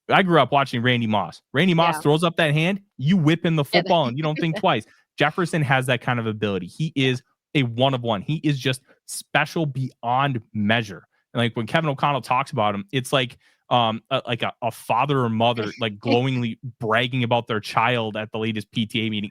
[SPEAKER 2] I grew up watching Randy Moss. Randy Moss throws up that hand, you whip in the football and you don't think twice. Jefferson has that kind of ability. He is a one of one. He is just special beyond measure. And like, when Kevin O'Connell talks about him, it's like a father or mother like glowingly bragging about their child at the latest PTA meeting.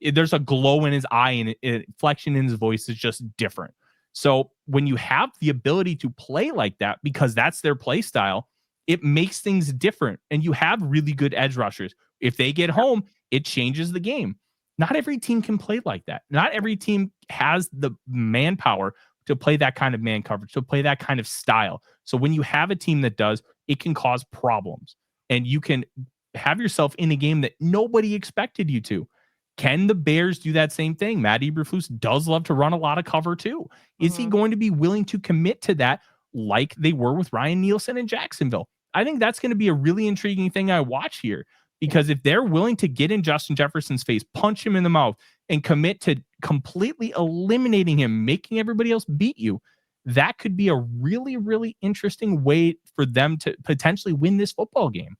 [SPEAKER 2] There's a glow in his eye, and inflection in his voice is just different. So when you have the ability to play like that, because that's their play style, it makes things different. And you have really good edge rushers. If they get home, it changes the game. Not every team can play like that. Not every team has the manpower to play that kind of man coverage, to play that kind of style. So when you have a team that does, it can cause problems. And you can have yourself in a game that nobody expected you to. Can the Bears do that same thing? Matt Eberflus does love to run a lot of cover too. Is he going to be willing to commit to that like they were with Ryan Nielsen in Jacksonville. I think that's going to be a really intriguing thing I watch here, because if they're willing to get in Justin Jefferson's face, punch him in the mouth, and commit to completely eliminating him, making everybody else beat you, that could be a really, really interesting way for them to potentially win this football game.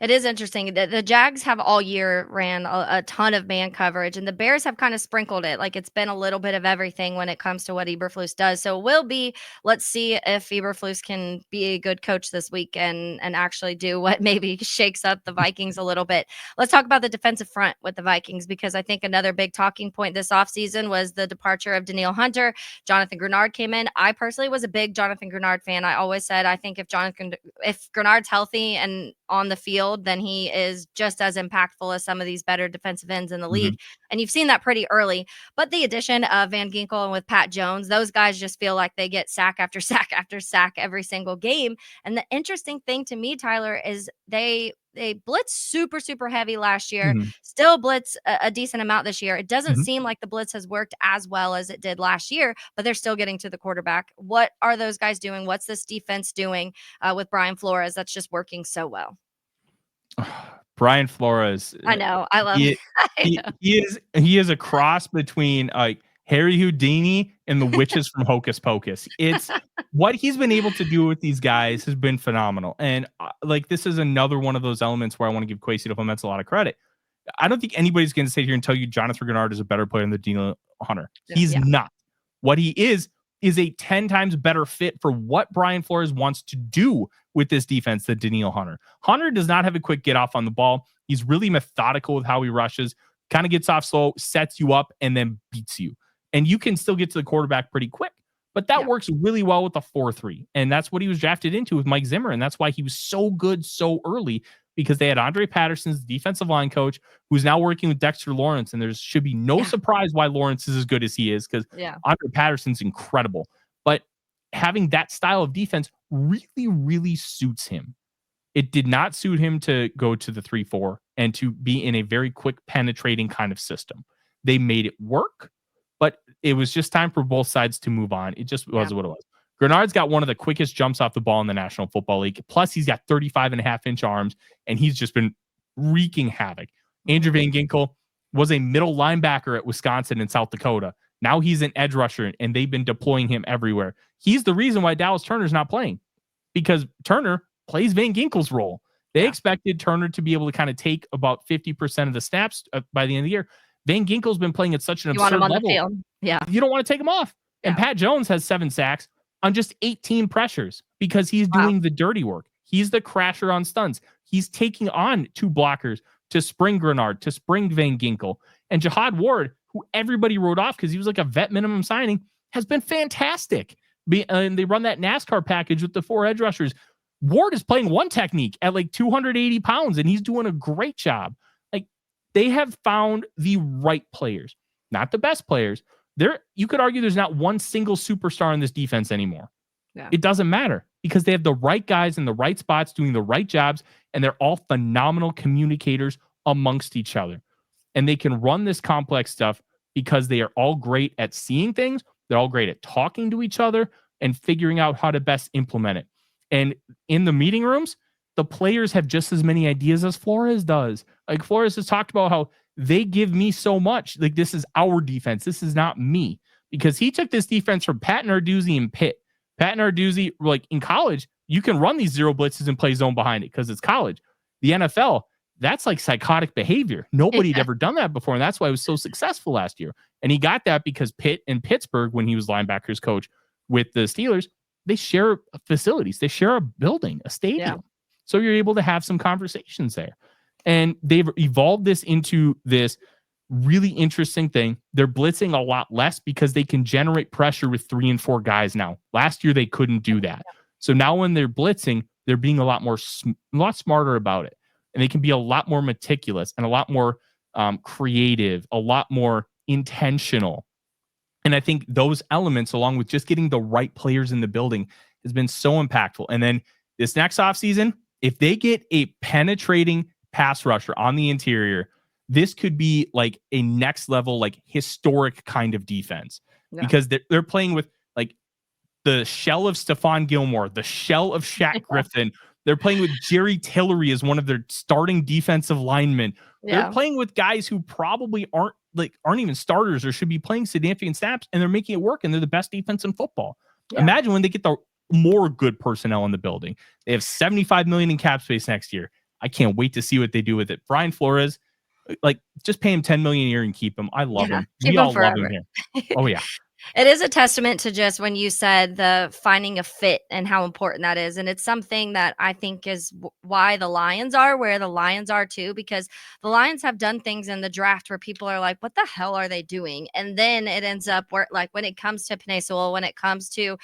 [SPEAKER 1] It is interesting that the Jags have all year ran a ton of man coverage, and the Bears have kind of sprinkled it. Like, it's been a little bit of everything when it comes to what Eberflus does. So it will be, let's see if Eberflus can be a good coach this week and actually do what maybe shakes up the Vikings a little bit. Let's talk about the defensive front with the Vikings, because I think another big talking point this offseason was the departure of Danielle Hunter. Jonathan Grenard came in. I personally was a big Jonathan Grenard fan. I always said, I think if Grenard's healthy and on the field, then he is just as impactful as some of these better defensive ends in the league. And you've seen that pretty early. But the addition of Van Ginkel and with Pat Jones, those guys just feel like they get sack after sack after sack every single game. And the interesting thing to me, Tyler, is they blitz super heavy last year, still blitz a decent amount this year. It doesn't seem like the blitz has worked as well as it did last year, but they're still getting to the quarterback. What are those guys doing? What's this defense doing with Brian Flores that's just working so well?
[SPEAKER 2] Brian Flores.
[SPEAKER 1] I know. I love
[SPEAKER 2] it. He is a cross between Harry Houdini and the witches from Hocus Pocus. It's what he's been able to do with these guys has been phenomenal. And this is another one of those elements where I want to give Kwesi Deflements a lot of credit. I don't think anybody's going to sit here and tell you Jonathan Grenard is a better player than Danielle Hunter. He's not. What he is a 10 times better fit for what Brian Flores wants to do with this defense than Danielle Hunter. Hunter does not have a quick get off on the ball. He's really methodical with how he rushes, kind of gets off slow, sets you up, and then beats you. And you can still get to the quarterback pretty quick. But that works really well with the 4-3. And that's what he was drafted into with Mike Zimmer. And that's why he was so good so early, because they had Andre Patterson's defensive line coach, who's now working with Dexter Lawrence. And there should be no surprise why Lawrence is as good as he is, because Andre Patterson's incredible. But having that style of defense really, really suits him. It did not suit him to go to the 3-4 and to be in a very quick penetrating kind of system. They made it work, but it was just time for both sides to move on. It just was what it was. Grenard's got one of the quickest jumps off the ball in the National Football League. Plus, he's got 35.5-inch arms, and he's just been wreaking havoc. Andrew Van Ginkel was a middle linebacker at Wisconsin and South Dakota. Now he's an edge rusher, and they've been deploying him everywhere. He's the reason why Dallas Turner's not playing, because Turner plays Van Ginkel's role. They expected Turner to be able to kind of take about 50% of the snaps by the end of the year. Van Ginkel's been playing at such an absurd level. The field. You don't want to take him off. And Pat Jones has 7 sacks on just 18 pressures because he's doing the dirty work. He's the crasher on stunts. He's taking on 2 blockers to spring Grenard, to spring Van Ginkel. And Jihad Ward, who everybody wrote off because he was like a vet minimum signing, has been fantastic. And they run that NASCAR package with the 4 edge rushers. Ward is playing one technique at 280 pounds, and he's doing a great job. They have found the right players, not the best players. You could argue there's not one single superstar in this defense anymore. It doesn't matter, because they have the right guys in the right spots doing the right jobs, and they're all phenomenal communicators amongst each other. And they can run this complex stuff because they are all great at seeing things. They're all great at talking to each other and figuring out how to best implement it. And in the meeting rooms, the players have just as many ideas as Flores does. Flores has talked about how they give me so much. This is our defense. This is not me. Because he took this defense from Pat Narduzzi and Pitt. Pat Narduzzi, in college, you can run these zero blitzes and play zone behind it because it's college. The NFL, that's psychotic behavior. Nobody had ever done that before, and that's why it was so successful last year. And he got that because Pitt and Pittsburgh, when he was linebackers coach with the Steelers, they share facilities. They share a building, a stadium. Yeah. So you're able to have some conversations there. And they've evolved this into this really interesting thing. They're blitzing a lot less because they can generate pressure with 3 and 4 guys now. Last year, they couldn't do that. So now when they're blitzing, they're being a lot smarter about it. And they can be a lot more meticulous and a lot more creative, a lot more intentional. And I think those elements, along with just getting the right players in the building, has been so impactful. And then this next offseason, if they get a penetrating pass rusher on the interior, this could be a next level, historic kind of defense, because they're playing with the shell of Stephon Gilmore, the shell of Shaq Griffin. They're playing with Jerry Tillery as one of their starting defensive linemen. They're playing with guys who probably aren't even starters or should be playing significant snaps, and they're making it work, and they're the best defense in football. Imagine when they get the more good personnel in the building. They have $75 million in cap space next year. I can't wait to see what they do with it. Brian Flores, just pay him $10 million a year and keep him. I love him. We all love him here. Oh yeah.
[SPEAKER 1] It is a testament to just when you said the finding a fit and how important that is. And it's something that I think is why the Lions are where the Lions are too, because the Lions have done things in the draft where people are like, what the hell are they doing? And then it ends up where, like, when it comes to Penei Sewell, when it comes to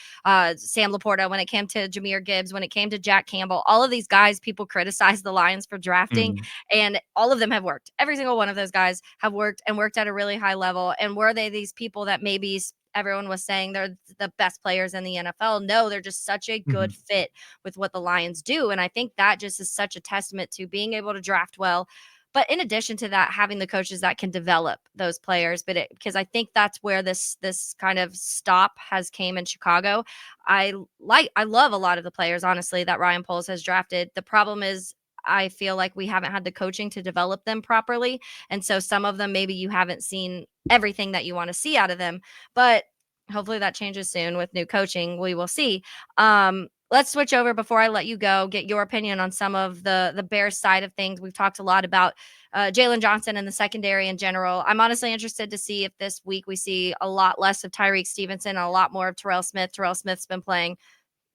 [SPEAKER 1] Sam Laporta, when it came to Jahmyr Gibbs, when it came to Jack Campbell, all of these guys, people criticize the Lions for drafting, and all of them have worked. Every single one of those guys have worked and worked at a really high level. And were they these people that maybe everyone was saying they're the best players in the NFL? No, they're just such a good fit with what the Lions do. And I think that just is such a testament to being able to draft well. But in addition to that, having the coaches that can develop those players, because I think that's where this kind of stop has came in Chicago. I love a lot of the players, honestly, that Ryan Poles has drafted. The problem is, I feel like we haven't had the coaching to develop them properly. And so some of them, maybe you haven't seen everything that you want to see out of them, but hopefully that changes soon with new coaching. We will see. Let's switch over before I let you go, get your opinion on some of the Bears side of things. We've talked a lot about Jalen Johnson and the secondary in general. I'm honestly interested to see if this week we see a lot less of Tyreek Stevenson and a lot more of Terrell Smith. Terrell Smith's been playing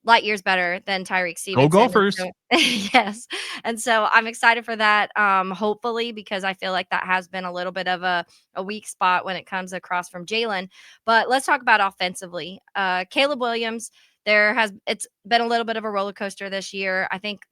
[SPEAKER 1] light years better than Tyreek Stevenson.
[SPEAKER 2] Go Gophers.
[SPEAKER 1] So, yes. And so I'm excited for that, hopefully, because I feel like that has been a little bit of a weak spot when it comes across from Jalen. But let's talk about offensively. Caleb Williams, it's been a little bit of a roller coaster this year. I think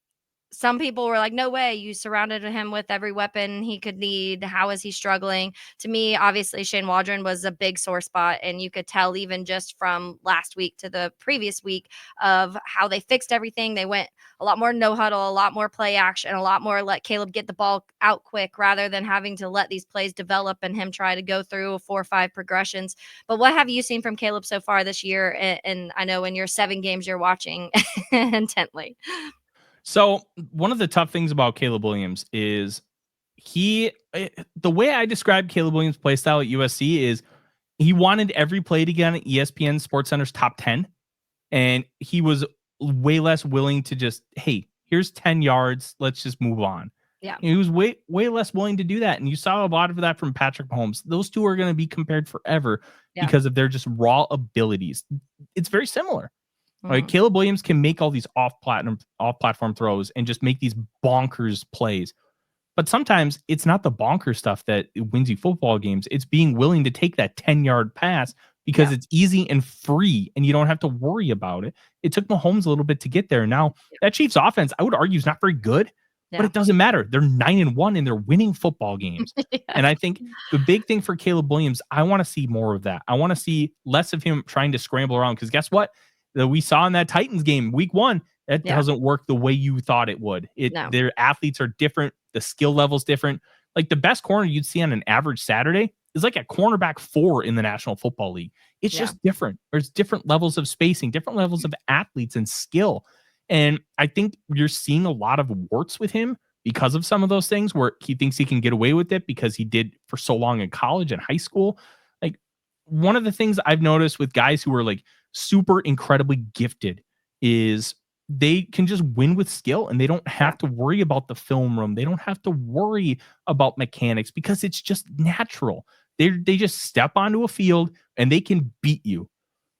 [SPEAKER 1] some people were like, no way, you surrounded him with every weapon he could need. How is he struggling? To me, obviously, Shane Waldron was a big sore spot. And you could tell even just from last week to the previous week of how they fixed everything. They went a lot more no huddle, a lot more play action, a lot more let Caleb get the ball out quick rather than having to let these plays develop and him try to go through 4 or 5 progressions. But what have you seen from Caleb so far this year? And I know in your 7 games you're watching intently.
[SPEAKER 2] So one of the tough things about Caleb Williams is the way I describe Caleb Williams' play style at USC is he wanted every play to get on ESPN SportsCenter's top 10. And he was way less willing to just, hey, here's 10 yards. Let's just move on.
[SPEAKER 1] Yeah.
[SPEAKER 2] He was way less willing to do that. And you saw a lot of that from Patrick Mahomes. Those two are going to be compared forever because of their just raw abilities. It's very similar. Like Caleb Williams can make all these off-platform throws and just make these bonkers plays. But sometimes it's not the bonker stuff that wins you football games. It's being willing to take that 10-yard pass because it's easy and free and you don't have to worry about it. It took Mahomes a little bit to get there. Now, that Chiefs offense, I would argue, is not very good, but it doesn't matter. They're 9-1 and they're winning football games. And I think the big thing for Caleb Williams, I want to see more of that. I want to see less of him trying to scramble around because guess what? That we saw in that Titans game week 1, that doesn't work the way you thought it would. Their athletes are different. The skill level's different. Like the best corner you'd see on an average Saturday is like a cornerback 4 in the National Football League. It's just different. There's different levels of spacing, different levels of athletes and skill. And I think you're seeing a lot of warts with him because of some of those things where he thinks he can get away with it because he did for so long in college and high school. Like one of the things I've noticed with guys who are like super incredibly gifted is they can just win with skill and they don't have to worry about the film room. They don't have to worry about mechanics because it's just natural. They just step onto a field and they can beat you.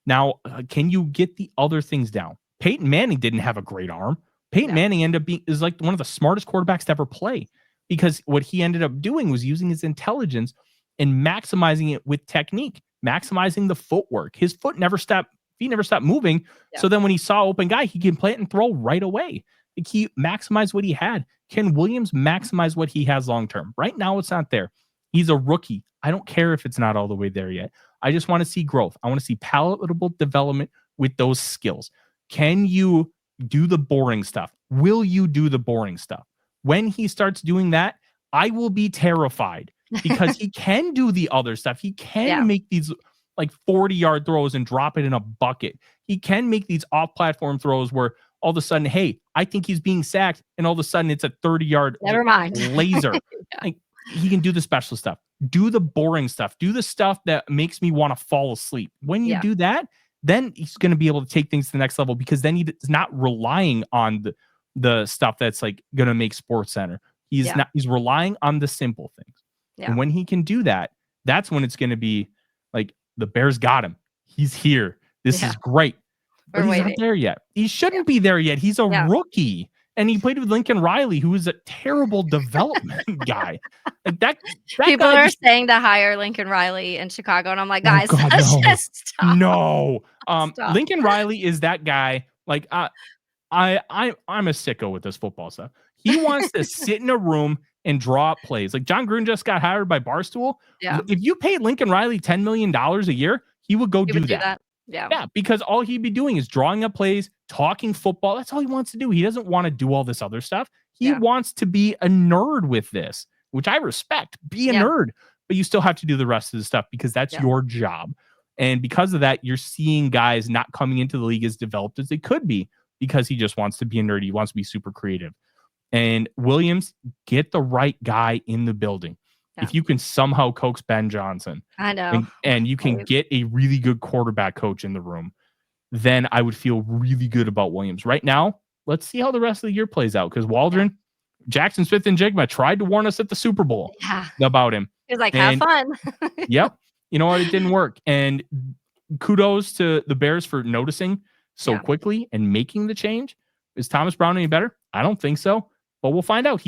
[SPEAKER 2] Now, can you get the other things down? Peyton Manning didn't have a great arm. Peyton Manning ended up is like one of the smartest quarterbacks to ever play because what he ended up doing was using his intelligence and maximizing it with technique, maximizing the footwork. His foot never stopped. He never stopped moving. So then when he saw open guy, he can plant and throw right away. Like he maximized what he had. Can Williams maximize what he has long-term? Right now, it's not there. He's a rookie. I don't care if it's not all the way there yet. I just want to see growth. I want to see palatable development with those skills. Can you do the boring stuff? Will you do the boring stuff? When he starts doing that, I will be terrified because he can do the other stuff. He can make these like 40-yard throws and drop it in a bucket. he can make these off-platform throws where all of a sudden, hey, I think he's being sacked, and all of a sudden it's a 30-yard
[SPEAKER 1] Never mind.
[SPEAKER 2] laser.
[SPEAKER 1] Yeah.
[SPEAKER 2] Like, he can do the special stuff, do the boring stuff, do the stuff that makes me want to fall asleep. When you do that, then he's going to be able to take things to the next level, because then he's not relying on the stuff that's like going to make Sports Center. He's relying on the simple things. And when he can do that, that's when it's going to be like, the Bears got him. He's here. This is great. But he's not there yet. He shouldn't be there yet. He's a rookie. And he played with Lincoln Riley, who is a terrible development guy. Like that
[SPEAKER 1] People are saying to hire Lincoln Riley in Chicago, and I'm like, guys, just stop.
[SPEAKER 2] No. Stop. Lincoln Riley is that guy. Like, I'm a sicko with this football stuff. He wants to sit in a room and draw up plays. Like, John Gruden just got hired by Barstool.
[SPEAKER 1] Yeah.
[SPEAKER 2] If you paid Lincoln Riley $10 million a year, he would go do that. Yeah, because all he'd be doing is drawing up plays, talking football. That's all he wants to do. He doesn't want to do all this other stuff. He wants to be a nerd with this, which I respect. Be a nerd, but you still have to do the rest of the stuff, because that's your job. And because of that, you're seeing guys not coming into the league as developed as they could be, because he just wants to be a nerd. He wants to be super creative. And Williams, get the right guy in the building. If you can somehow coax Ben Johnson,
[SPEAKER 1] I know,
[SPEAKER 2] and you can get a really good quarterback coach in the room, then I would feel really good about Williams. Right now, let's see how the rest of the year plays out, because Waldron, Jackson Smith and Jigma tried to warn us at the Super Bowl about him.
[SPEAKER 1] He was like, have fun.
[SPEAKER 2] Yep. You know what? It didn't work. And kudos to the Bears for noticing so quickly and making the change. Is Thomas Brown any better? I don't think so, but we'll find out.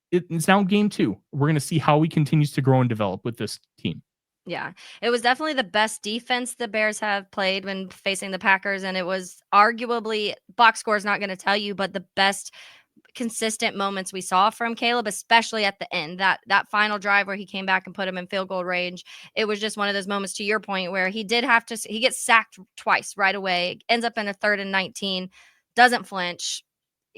[SPEAKER 2] It's now game 2. We're going to see how he continues to grow and develop with this team.
[SPEAKER 1] Yeah, it was definitely the best defense the Bears have played when facing the Packers. And it was arguably, box score is not going to tell you, but the best consistent moments we saw from Caleb, especially at the end, that final drive where he came back and put him in field goal range. It was just one of those moments, to your point, where he gets sacked twice right away, ends up in a 3rd and 19, doesn't flinch,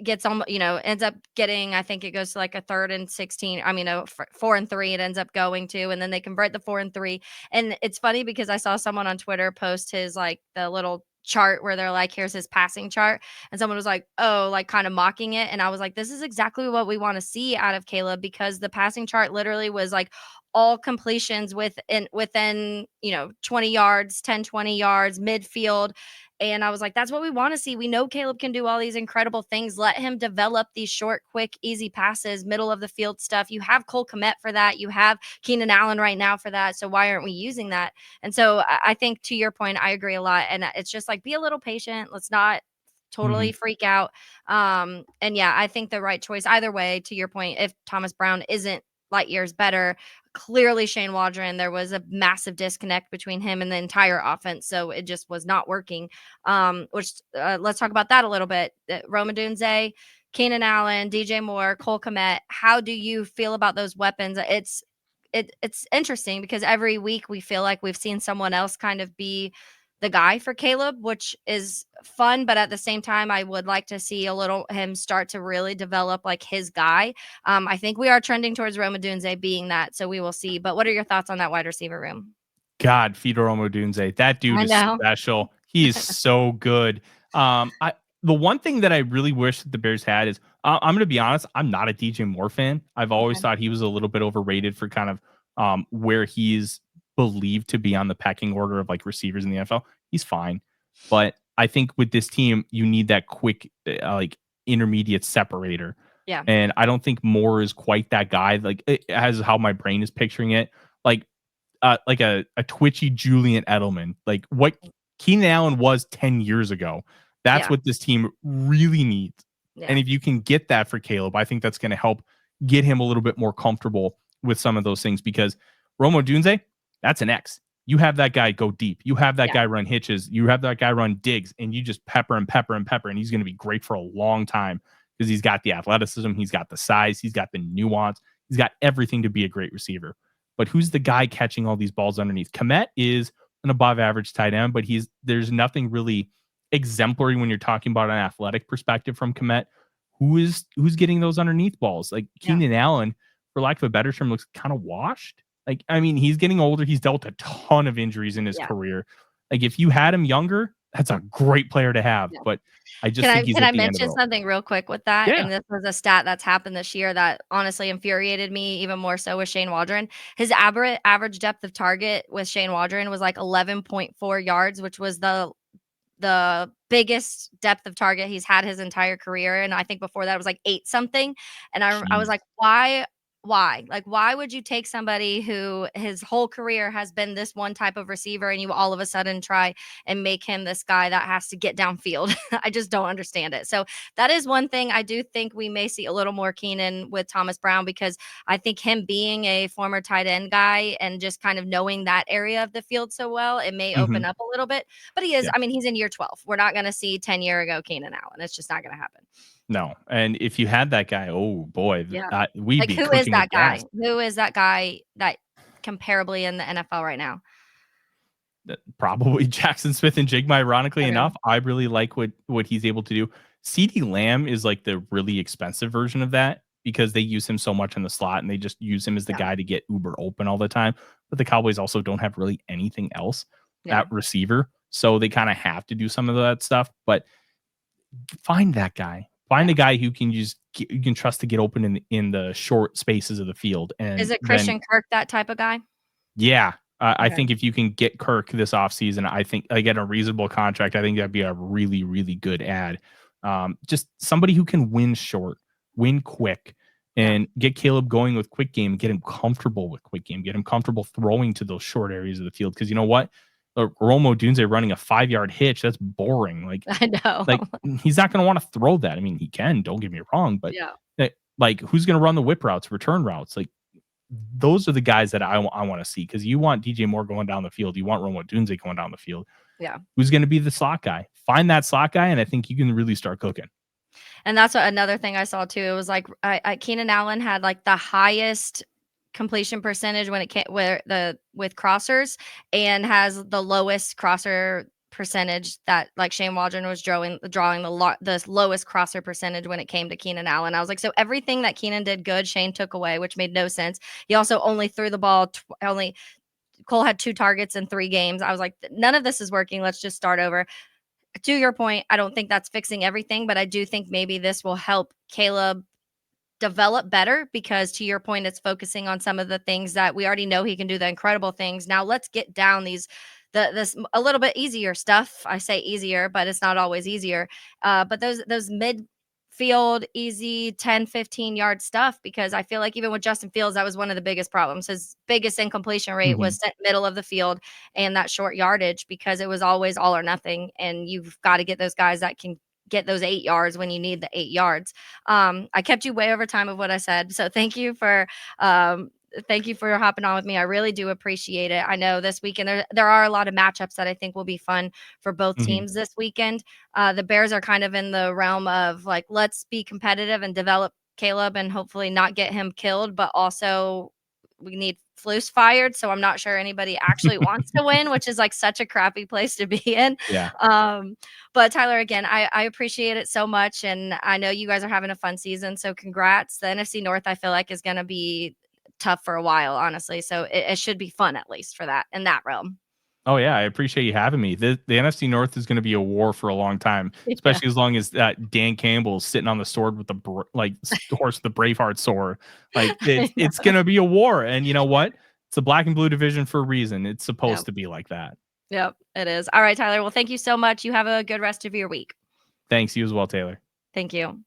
[SPEAKER 1] gets on, ends up getting, I think it goes to like a 3rd and 16. I mean, 4 and 3 it ends up going to, and then they convert the 4 and 3. And it's funny because I saw someone on Twitter post his, like, the little chart where they're like, here's his passing chart. And someone was like, oh, like kind of mocking it. And I was like, this is exactly what we want to see out of Caleb, because the passing chart literally was like all completions within 20 yards, 10, 20 yards, midfield. And I was like, that's what we want to see. We know Caleb can do all these incredible things. Let him develop these short, quick, easy passes, middle of the field stuff. You have Cole Kmet for that. You have Keenan Allen right now for that. So why aren't we using that? And so I think, to your point, I agree a lot. And it's just like, be a little patient. Let's not totally freak out. And yeah, I think the right choice either way, to your point, if Thomas Brown isn't light years better, clearly Shane Waldron, there was a massive disconnect between him and the entire offense. So it just was not working. Let's talk about that a little bit. Rome Odunze, Keenan Allen, DJ Moore, Cole Kmet. How do you feel about those weapons? It's interesting because every week we feel like we've seen someone else kind of be the guy for Caleb, which is fun. But at the same time, I would like to see him start to really develop like his guy. I think we are trending towards Rome Odunze being that. So we will see. But what are your thoughts on that wide receiver room?
[SPEAKER 2] God, Fedor Odunze. That dude is special. He is so good. The one thing that I really wish that the Bears had is, I'm going to be honest, I'm not a DJ Moore fan. I've always thought he was a little bit overrated for kind of where he's believed to be on the pecking order of like receivers in the NFL. He's fine. But I think with this team, you need that quick, like intermediate separator.
[SPEAKER 1] Yeah.
[SPEAKER 2] And I don't think Moore is quite that guy. Like, as how my brain is picturing it, like a twitchy Julian Edelman, like what Keenan Allen was 10 years ago. That's what this team really needs. Yeah. And if you can get that for Caleb, I think that's going to help get him a little bit more comfortable with some of those things, because Rome Odunze, that's an X. You have that guy go deep. You have that guy run hitches. You have that guy run digs, and you just pepper and pepper and pepper, and he's going to be great for a long time because he's got the athleticism, he's got the size, he's got the nuance, he's got everything to be a great receiver. But who's the guy catching all these balls underneath? Kmet is an above average tight end, but there's nothing really exemplary when you're talking about an athletic perspective from Kmet. Who's getting those underneath balls? Like Keenan Allen, for lack of a better term, looks kind of washed. Like, I mean, he's getting older. He's dealt a ton of injuries in his career. Like, if you had him younger, that's a great player to have.
[SPEAKER 1] Yeah.
[SPEAKER 2] But I just think he's
[SPEAKER 1] Can
[SPEAKER 2] at
[SPEAKER 1] I
[SPEAKER 2] the end of the
[SPEAKER 1] mention
[SPEAKER 2] road.
[SPEAKER 1] something real quick with that?
[SPEAKER 2] Yeah.
[SPEAKER 1] And this was a stat that's happened this year that honestly infuriated me even more so with Shane Waldron. His average depth of target with Shane Waldron was like 11.4 yards, which was the biggest depth of target he's had his entire career. And I think before that it was like 8 something. And I was
[SPEAKER 2] Jeez.
[SPEAKER 1] like, why? Why? Like, why would you take somebody who his whole career has been this one type of receiver and you all of a sudden try and make him this guy that has to get downfield? I just don't understand it. So that is one thing I do think we may see a little more Keenan with Thomas Brown, because I think him being a former tight end guy and just kind of knowing that area of the field so well, it may
[SPEAKER 2] Mhm.
[SPEAKER 1] open up a little bit. But he is,
[SPEAKER 2] Yeah.
[SPEAKER 1] I mean, he's in year 12. We're not going to see 10-year ago Keenan Allen. It's just not going to happen.
[SPEAKER 2] No. And if you had that guy, oh boy,
[SPEAKER 1] Yeah.
[SPEAKER 2] we'd
[SPEAKER 1] Like,
[SPEAKER 2] be
[SPEAKER 1] who is
[SPEAKER 2] cooking with
[SPEAKER 1] that
[SPEAKER 2] gas.
[SPEAKER 1] guy? Who is that guy that comparably in the NFL right now?
[SPEAKER 2] Probably Jackson Smith and Jigma. Ironically
[SPEAKER 1] Okay.
[SPEAKER 2] enough, I really like what he's able to do. CeeDee Lamb is like the really expensive version of that because they use him so much in the slot and they just use him as the
[SPEAKER 1] Yeah.
[SPEAKER 2] guy to get uber open all the time. But the Cowboys also don't have really anything else
[SPEAKER 1] Yeah.
[SPEAKER 2] at receiver, so they kind of have to do some of that stuff. But find that guy. Find
[SPEAKER 1] Yeah.
[SPEAKER 2] a guy who can you can trust to get open in the short spaces of the field,
[SPEAKER 1] Is
[SPEAKER 2] and
[SPEAKER 1] it
[SPEAKER 2] then
[SPEAKER 1] Christian Kirk, that type of guy?
[SPEAKER 2] yeah, I
[SPEAKER 1] Okay.
[SPEAKER 2] think if you can get Kirk this offseason, I think get a reasonable contract. I think that'd be a really, really good ad. Just somebody who can win short, win quick,
[SPEAKER 1] Yeah.
[SPEAKER 2] and get Caleb going with quick game, get him comfortable with quick game, get him comfortable throwing to those short areas of the field. Because you know what? Romo Dunze running a 5-yard hitch, that's boring.
[SPEAKER 1] I know.
[SPEAKER 2] Like he's not going to want to throw that. I mean, he can, don't get me wrong, but
[SPEAKER 1] Yeah.
[SPEAKER 2] like who's going to run the whip routes, return routes? Like those are the guys that I want to see, because you want DJ Moore going down the field. You want Romo Dunze going down the field.
[SPEAKER 1] Yeah.
[SPEAKER 2] Who's going to be the slot guy? Find that slot guy, and I think you can really start cooking.
[SPEAKER 1] And that's another thing I saw too. It was like Keenan Allen had like the highest completion percentage when it came with crossers, and has the lowest crosser percentage that like Shane Waldron was drawing the lowest crosser percentage when it came to Keenan Allen. I was like, so everything that Keenan did good, Shane took away, which made no sense. He also only threw the ball Cole had 2 targets in 3 games. I was like, none of this is working. Let's just start over. To your point, I don't think that's fixing everything, but I do think maybe this will help Caleb develop better, because to your point, it's focusing on some of the things that we already know he can do, the incredible things. Now let's get down this a little bit easier stuff. I say easier, but it's not always easier. But those midfield easy 10-15 yard stuff, because I feel like even with Justin Fields, that was one of the biggest problems. His biggest incompletion rate was middle of the field and that short yardage, because it was always all or nothing, and you've got to get those guys that can get those 8 yards when you need the 8 yards. I kept you way over time of what I said, so thank you for hopping on with me. I really do appreciate it. I know this weekend there are a lot of matchups that I think will be fun for both teams this weekend. The Bears are kind of in the realm of like, let's be competitive and develop Caleb and hopefully not get him killed, but also we need Flus fired. So I'm not sure anybody actually wants to win, which is like such a crappy place to be in.
[SPEAKER 2] Yeah.
[SPEAKER 1] But Tyler, again, I appreciate it so much. And I know you guys are having a fun season. So congrats. The NFC North, I feel like, is going to be tough for a while, honestly. So it should be fun, at least for that in that realm.
[SPEAKER 2] Oh yeah, I appreciate you having me. The NFC North is going to be a war for a long time,
[SPEAKER 1] Yeah.
[SPEAKER 2] especially as long as Dan Campbell's sitting on the sword with the horse, the Braveheart sword. Like it's going to be a war, and you know what? It's a black and blue division for a reason. It's supposed to be like that.
[SPEAKER 1] Yep, it is. All right, Tyler. Well, thank you so much. You have a good rest of your week.
[SPEAKER 2] Thanks. You as well, Taylor.
[SPEAKER 1] Thank you.